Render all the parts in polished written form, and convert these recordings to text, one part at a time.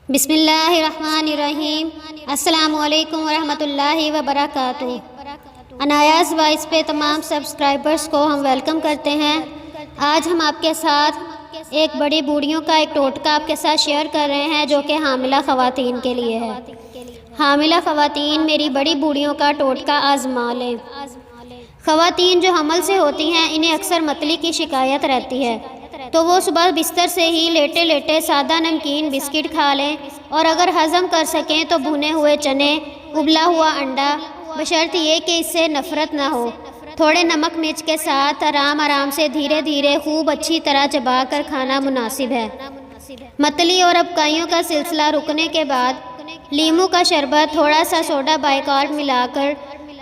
بسم اللہ الرحمن الرحیم۔ السلام علیکم ورحمۃ اللہ وبرکاتہ۔ انایاز وائس پہ تمام سبسکرائبرز کو ہم ویلکم کرتے ہیں۔ آج ہم آپ کے ساتھ ایک بڑی بوڑھیوں کا ایک ٹوٹکہ آپ کے ساتھ شیئر کر رہے ہیں جو کہ حاملہ خواتین کے لیے ہے۔ حاملہ خواتین میری بڑی بوڑھیوں کا ٹوٹکہ آزما لیں۔ خواتین جو حمل سے ہوتی ہیں انہیں اکثر متلی کی شکایت رہتی ہے، تو وہ صبح بستر سے ہی لیٹے لیٹے سادہ نمکین بسکٹ کھا لیں، اور اگر ہضم کر سکیں تو بھنے ہوئے چنے، ابلا ہوا انڈا، بشرط یہ کہ اس سے نفرت نہ ہو۔ تھوڑے نمک مرچ کے ساتھ آرام سے دھیرے دھیرے خوب اچھی طرح چبا کر کھانا مناسب ہے۔ متلی اور ابکائیوں کا سلسلہ رکنے کے بعد لیموں کا شربت، تھوڑا سا سوڈا بائیکارب ملا کر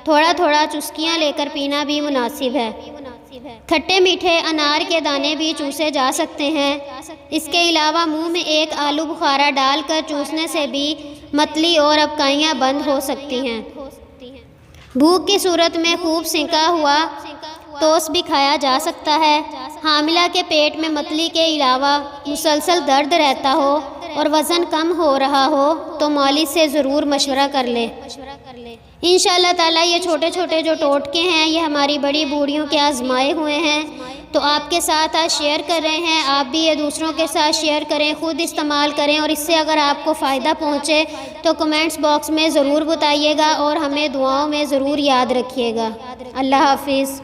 تھوڑا تھوڑا چسکیاں لے کر پینا بھی مناسب ہے۔ کھٹے میٹھے انار کے دانے بھی چوسے جا سکتے ہیں۔ اس کے علاوہ منہ میں ایک آلو بخارا ڈال کر چوسنے سے بھی متلی اور ابکائیاں بند ہو سکتی ہیں۔ بھوک کی صورت میں خوب سینکا ہوا ٹوسٹ بھی کھایا جا سکتا ہے۔ حاملہ کے پیٹ میں متلی کے علاوہ مسلسل درد رہتا ہو اور وزن کم ہو رہا ہو تو مالج سے ضرور مشورہ کر لے۔ انشاءاللہ تعالیٰ یہ چھوٹے چھوٹے جو ٹوٹکے ہیں یہ ہماری بڑی بوڑھیوں کے آزمائے ہوئے ہیں، تو آپ کے ساتھ آج شیئر کر رہے ہیں۔ آپ بھی یہ دوسروں کے ساتھ شیئر کریں، خود استعمال کریں، اور اس سے اگر آپ کو فائدہ پہنچے تو کمنٹس باکس میں ضرور بتائیے گا اور ہمیں دعاؤں میں ضرور یاد رکھیے گا۔ اللہ حافظ۔